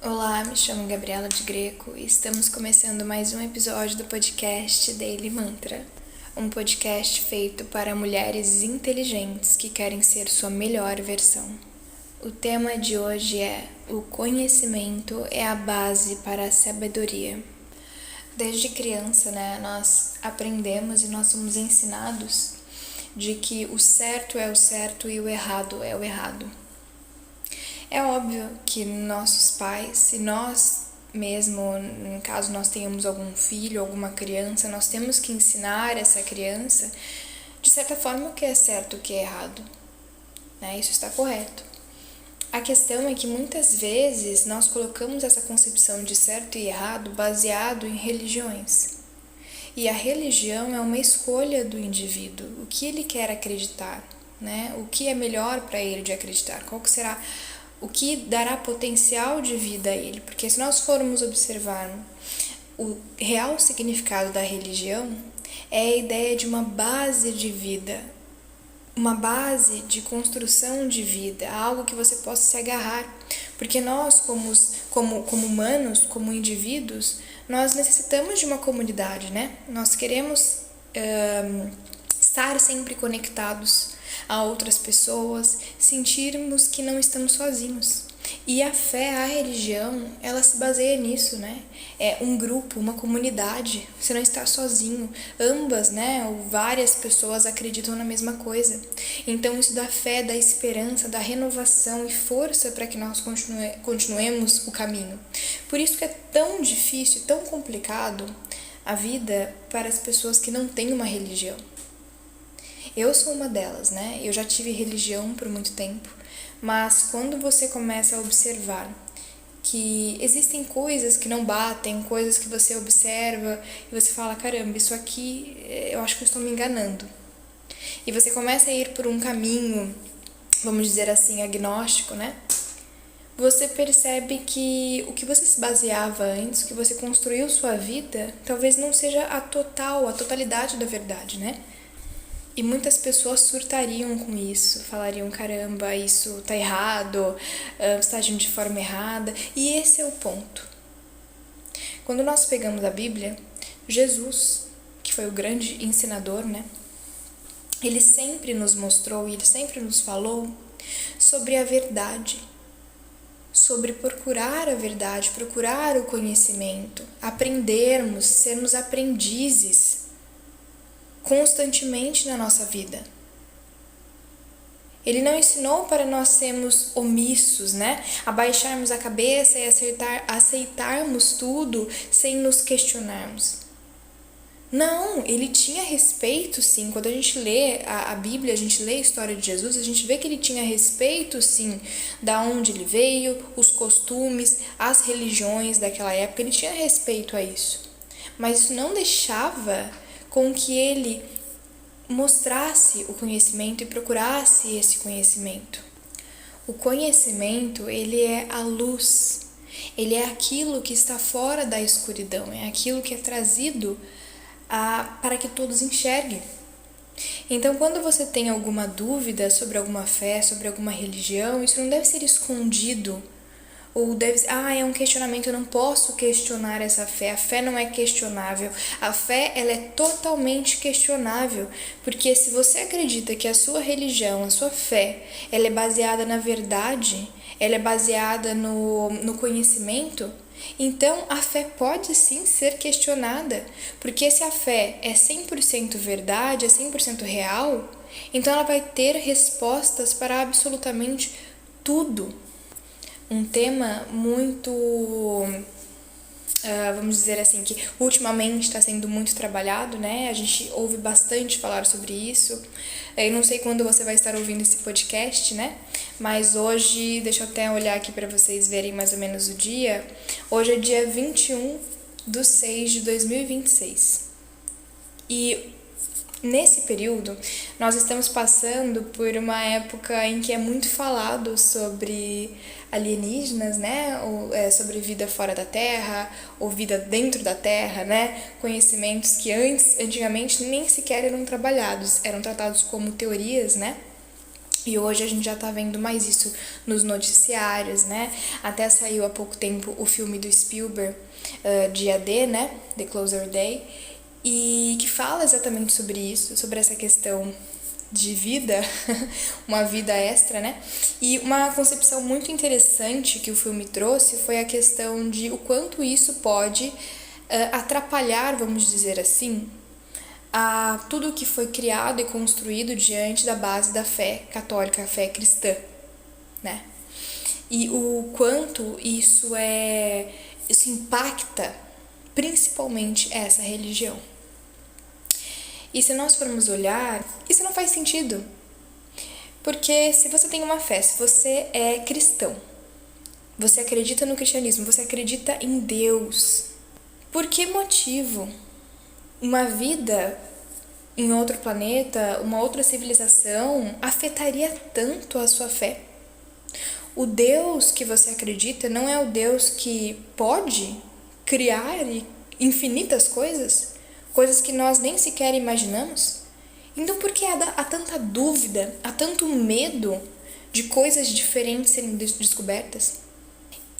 Olá, me chamo Gabriela de Greco e estamos começando mais um episódio do podcast Daily Mantra, um podcast feito para mulheres inteligentes que querem ser sua melhor versão. O tema de hoje é: o conhecimento é a base para a sabedoria. Desde criança, nós aprendemos e nós somos ensinados de que o certo é o certo e o errado é o errado. É óbvio que nossos pais, se nós mesmo, no caso nós tenhamos algum filho, alguma criança, nós temos que ensinar essa criança, de certa forma, o que é certo e o que é errado. Isso está correto. A questão é que muitas vezes nós colocamos essa concepção de certo e errado baseado em religiões. E a religião é uma escolha do indivíduo, o que ele quer acreditar, o que é melhor para ele de acreditar, qual que será o que dará potencial de vida a ele. Porque se nós formos observar o real significado da religião, é a ideia de uma base de vida, uma base de construção de vida, algo que você possa se agarrar. Porque nós, como humanos, como indivíduos, nós necessitamos de uma comunidade, Nós queremos estar sempre conectados a outras pessoas, sentirmos que não estamos sozinhos. E a fé, a religião, ela se baseia nisso, É um grupo, uma comunidade, você não está sozinho. Ambas, ou várias pessoas acreditam na mesma coisa. Então isso dá fé, dá esperança, dá renovação e força para que nós continuemos o caminho. Por isso que é tão difícil, tão complicado a vida para as pessoas que não têm uma religião. Eu sou uma delas, Eu já tive religião por muito tempo, mas quando você começa a observar que existem coisas que não batem, coisas que você observa e você fala, caramba, isso aqui eu acho que eu estou me enganando. E você começa a ir por um caminho, vamos dizer assim, agnóstico, Você percebe que o que você se baseava antes, o que você construiu sua vida, talvez não seja a totalidade da verdade, E muitas pessoas surtariam com isso, falariam, caramba, isso tá errado, você está agindo de forma errada. E esse é o ponto. Quando nós pegamos a Bíblia, Jesus, que foi o grande ensinador, Ele sempre nos mostrou, ele sempre nos falou sobre a verdade, sobre procurar a verdade, procurar o conhecimento, aprendermos, sermos aprendizes constantemente na nossa vida. Ele não ensinou para nós sermos omissos, abaixarmos a cabeça e aceitarmos tudo sem nos questionarmos. Não, ele tinha respeito, sim. Quando a gente lê a Bíblia, a gente lê a história de Jesus, a gente vê que ele tinha respeito, sim, da onde ele veio, os costumes, as religiões daquela época, ele tinha respeito a isso. Mas isso não deixava com que ele mostrasse o conhecimento e procurasse esse conhecimento. O conhecimento, ele é a luz, ele é aquilo que está fora da escuridão, é aquilo que é trazido para que todos enxerguem. Então, quando você tem alguma dúvida sobre alguma fé, sobre alguma religião, isso não deve ser escondido. Ou deve ser, é um questionamento, eu não posso questionar essa fé, a fé não é questionável. A fé, ela é totalmente questionável, porque se você acredita que a sua religião, a sua fé, ela é baseada na verdade, ela é baseada no conhecimento, então a fé pode sim ser questionada, porque se a fé é 100% verdade, é 100% real, então ela vai ter respostas para absolutamente tudo. Um tema muito, vamos dizer assim, que ultimamente está sendo muito trabalhado, A gente ouve bastante falar sobre isso. Eu não sei quando você vai estar ouvindo esse podcast, Mas hoje, deixa eu até olhar aqui para vocês verem mais ou menos o dia. Hoje é dia 21/6/2026. E nesse período, nós estamos passando por uma época em que é muito falado sobre alienígenas, ou sobre vida fora da Terra, ou vida dentro da Terra, Conhecimentos que antigamente nem sequer eram trabalhados, eram tratados como teorias, E hoje a gente já tá vendo mais isso nos noticiários, né? Até saiu há pouco tempo o filme do Spielberg, Dia D, né? The Closer Day, e que fala exatamente sobre isso, sobre essa questão de vida, uma vida extra, né? E uma concepção muito interessante que o filme trouxe foi a questão de o quanto isso pode atrapalhar, vamos dizer assim, a tudo que foi criado e construído diante da base da fé católica, a fé cristã, né? E o quanto isso impacta principalmente essa religião. E se nós formos olhar, isso não faz sentido. Porque se você tem uma fé, se você é cristão, você acredita no cristianismo, você acredita em Deus, por que motivo uma vida em outro planeta, uma outra civilização, afetaria tanto a sua fé? O Deus que você acredita não é o Deus que pode criar infinitas coisas? Coisas que nós nem sequer imaginamos? Então por que há tanta dúvida, há tanto medo de coisas diferentes serem descobertas?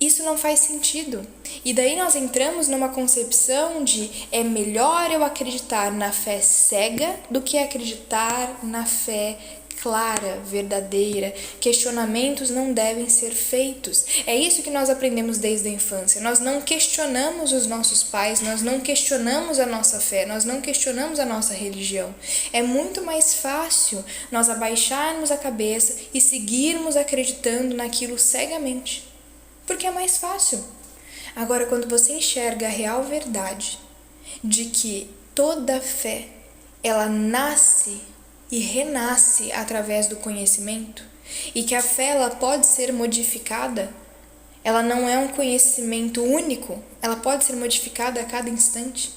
Isso não faz sentido. E daí nós entramos numa concepção de é melhor eu acreditar na fé cega do que acreditar na fé clara, verdadeira. Questionamentos não devem ser feitos. É isso que nós aprendemos desde a infância. Nós não questionamos os nossos pais, nós não questionamos a nossa fé, nós não questionamos a nossa religião. É muito mais fácil nós abaixarmos a cabeça e seguirmos acreditando naquilo cegamente. Porque é mais fácil. Agora, quando você enxerga a real verdade de que toda fé, ela nasce e renasce através do conhecimento, e que a fé ela pode ser modificada, ela não é um conhecimento único, ela pode ser modificada a cada instante.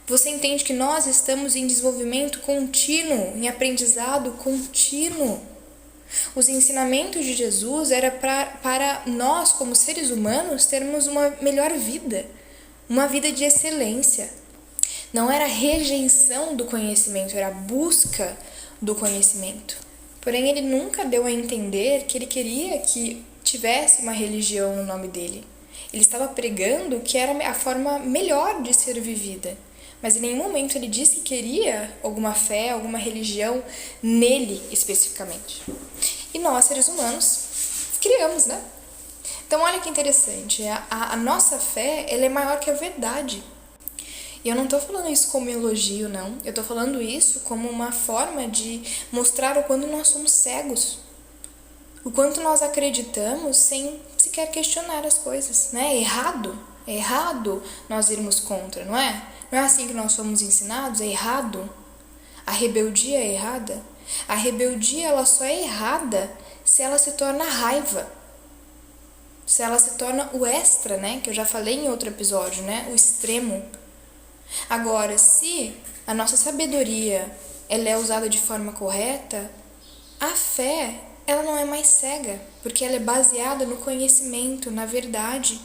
Você entende que nós estamos em desenvolvimento contínuo, em aprendizado contínuo. Os ensinamentos de Jesus era para nós, como seres humanos, termos uma melhor vida, uma vida de excelência. Não era rejeição do conhecimento, era busca do conhecimento. Porém, ele nunca deu a entender que ele queria que tivesse uma religião no nome dele. Ele estava pregando que era a forma melhor de ser vivida. Mas em nenhum momento ele disse que queria alguma fé, alguma religião nele especificamente. E nós, seres humanos, criamos, né? Então olha que interessante, a nossa fé ela é maior que a verdade. E eu não estou falando isso como elogio, não. Eu estou falando isso como uma forma de mostrar o quanto nós somos cegos. O quanto nós acreditamos sem sequer questionar as coisas, né? É errado nós irmos contra, não é? Não é assim que nós somos ensinados? É errado. A rebeldia é errada. A rebeldia ela só é errada se ela se torna raiva. Se ela se torna o extra, né? Que eu já falei em outro episódio, né? O extremo. Agora, se a nossa sabedoria ela é usada de forma correta, a fé ela não é mais cega, porque ela é baseada no conhecimento, na verdade.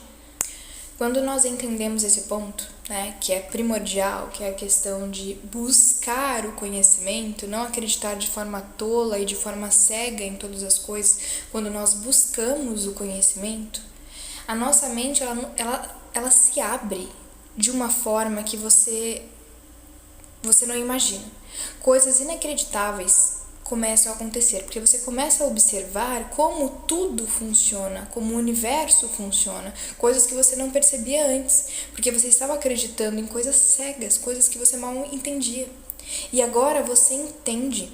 Quando nós entendemos esse ponto, né, que é primordial, que é a questão de buscar o conhecimento, não acreditar de forma tola e de forma cega em todas as coisas, quando nós buscamos o conhecimento, a nossa mente ela se abre de uma forma que você não imagina. Coisas inacreditáveis começam a acontecer, porque você começa a observar como tudo funciona, como o universo funciona, coisas que você não percebia antes, porque você estava acreditando em coisas cegas, coisas que você mal entendia. E agora você entende.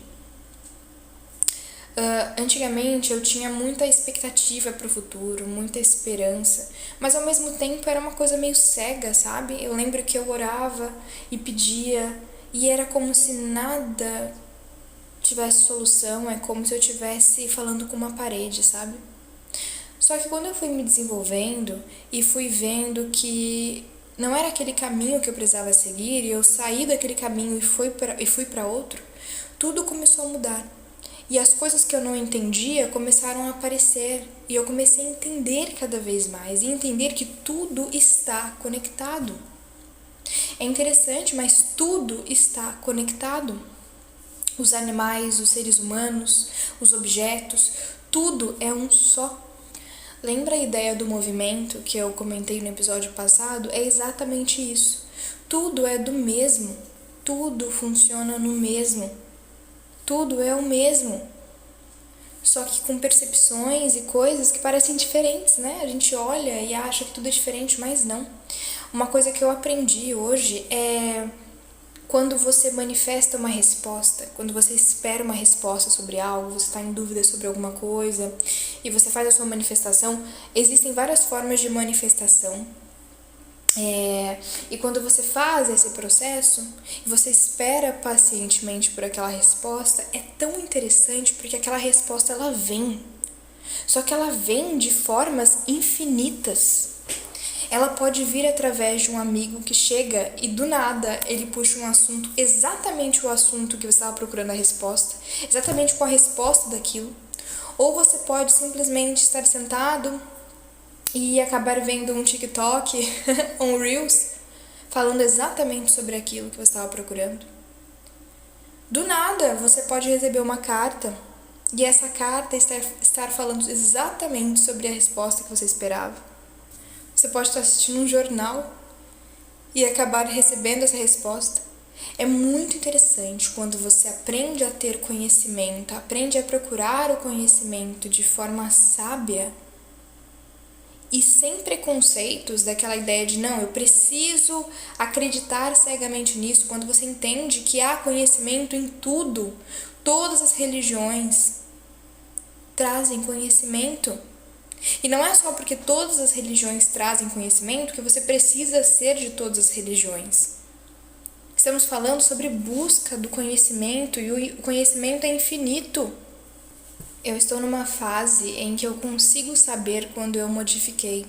Antigamente eu tinha muita expectativa para o futuro, muita esperança, mas ao mesmo tempo era uma coisa meio cega, sabe? Eu lembro que eu orava e pedia, e era como se nada tivesse solução, é como se eu estivesse falando com uma parede, sabe? Só que quando eu fui me desenvolvendo e fui vendo que não era aquele caminho que eu precisava seguir, e eu saí daquele caminho e fui para outro, tudo começou a mudar. E as coisas que eu não entendia começaram a aparecer, e eu comecei a entender cada vez mais, e entender que tudo está conectado. É interessante, mas tudo está conectado. os animais, os seres humanos, os objetos, tudo é um só. Lembra a ideia do movimento que eu comentei no episódio passado? É exatamente isso. Tudo é do mesmo, tudo funciona no mesmo, tudo é o mesmo. Só que com percepções e coisas que parecem diferentes, né? A gente olha e acha que tudo é diferente, mas não. Uma coisa que eu aprendi hoje é quando você manifesta uma resposta, quando você espera uma resposta sobre algo, você está em dúvida sobre alguma coisa e você faz a sua manifestação, existem várias formas de manifestação. E quando você faz esse processo e você espera pacientemente por aquela resposta, é tão interessante porque aquela resposta ela vem. Só que ela vem de formas infinitas. Ela pode vir através de um amigo que chega e do nada ele puxa um assunto, exatamente o assunto que você estava procurando a resposta, exatamente com a resposta daquilo. Ou você pode simplesmente estar sentado e acabar vendo um TikTok, um Reels, falando exatamente sobre aquilo que você estava procurando. Do nada, você pode receber uma carta e essa carta estar falando exatamente sobre a resposta que você esperava. Você pode estar assistindo um jornal e acabar recebendo essa resposta. É muito interessante quando você aprende a ter conhecimento, aprende a procurar o conhecimento de forma sábia e sem preconceitos daquela ideia de não, eu preciso acreditar cegamente nisso, quando você entende que há conhecimento em tudo. Todas as religiões trazem conhecimento. E não é só porque todas as religiões trazem conhecimento que você precisa ser de todas as religiões. Estamos falando sobre busca do conhecimento e o conhecimento é infinito. Eu estou numa fase em que eu consigo saber quando eu modifiquei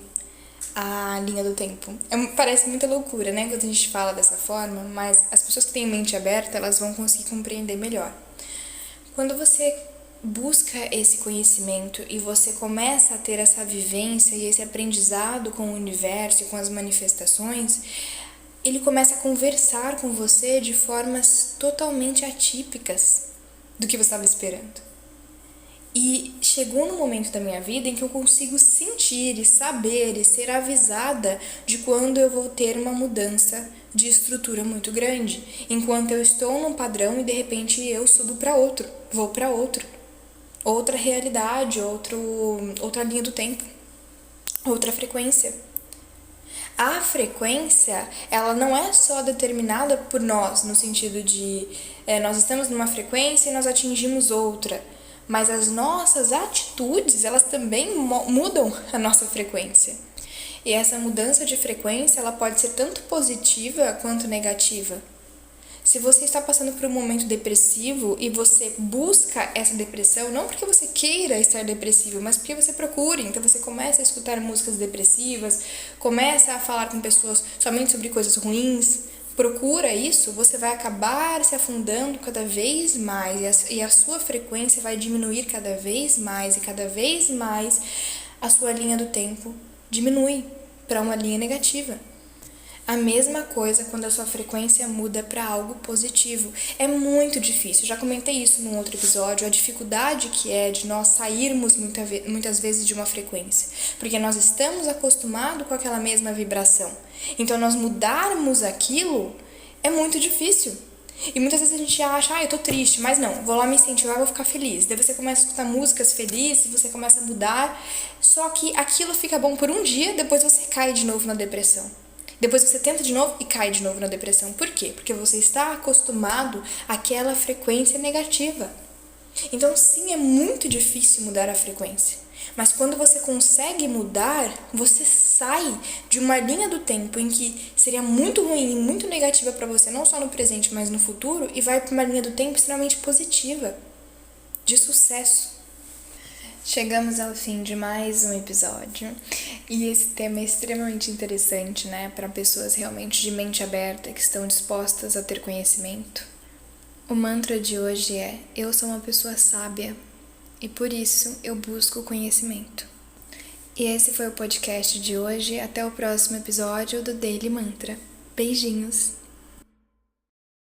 a linha do tempo. Parece muita loucura, né, quando a gente fala dessa forma, mas as pessoas que têm mente aberta, elas vão conseguir compreender melhor. Quando você busca esse conhecimento e você começa a ter essa vivência e esse aprendizado com o universo e com as manifestações, ele começa a conversar com você de formas totalmente atípicas do que você estava esperando. E chegou no momento da minha vida em que eu consigo sentir e saber e ser avisada de quando eu vou ter uma mudança de estrutura muito grande, enquanto eu estou num padrão e de repente eu subo para outro, vou para outro. Outra realidade, outra linha do tempo, outra frequência. A frequência, ela não é só determinada por nós, no sentido de nós estamos numa frequência e nós atingimos outra, mas as nossas atitudes, elas também mudam a nossa frequência. E essa mudança de frequência, ela pode ser tanto positiva quanto negativa. Se você está passando por um momento depressivo e você busca essa depressão, não porque você queira estar depressivo, mas porque você procura. Então você começa a escutar músicas depressivas, começa a falar com pessoas somente sobre coisas ruins, procura isso, você vai acabar se afundando cada vez mais e a sua frequência vai diminuir cada vez mais e cada vez mais a sua linha do tempo diminui para uma linha negativa. A mesma coisa quando a sua frequência muda para algo positivo. É muito difícil, já comentei isso num outro episódio, a dificuldade que é de nós sairmos muitas vezes de uma frequência, porque nós estamos acostumados com aquela mesma vibração. Então nós mudarmos aquilo é muito difícil. E muitas vezes a gente acha, eu tô triste, mas não, vou lá me incentivar, vou ficar feliz. Daí você começa a escutar músicas felizes, você começa a mudar, só que aquilo fica bom por um dia, depois você cai de novo na depressão. Depois você tenta de novo e cai de novo na depressão. Por quê? Porque você está acostumado àquela frequência negativa. Então, sim, é muito difícil mudar a frequência. Mas quando você consegue mudar, você sai de uma linha do tempo em que seria muito ruim e muito negativa para você, não só no presente, mas no futuro, e vai para uma linha do tempo extremamente positiva, de sucesso. Chegamos ao fim de mais um episódio e esse tema é extremamente interessante, né, para pessoas realmente de mente aberta que estão dispostas a ter conhecimento. O mantra de hoje é: eu sou uma pessoa sábia e por isso eu busco conhecimento. E esse foi o podcast de hoje. Até o próximo episódio do Daily Mantra. Beijinhos!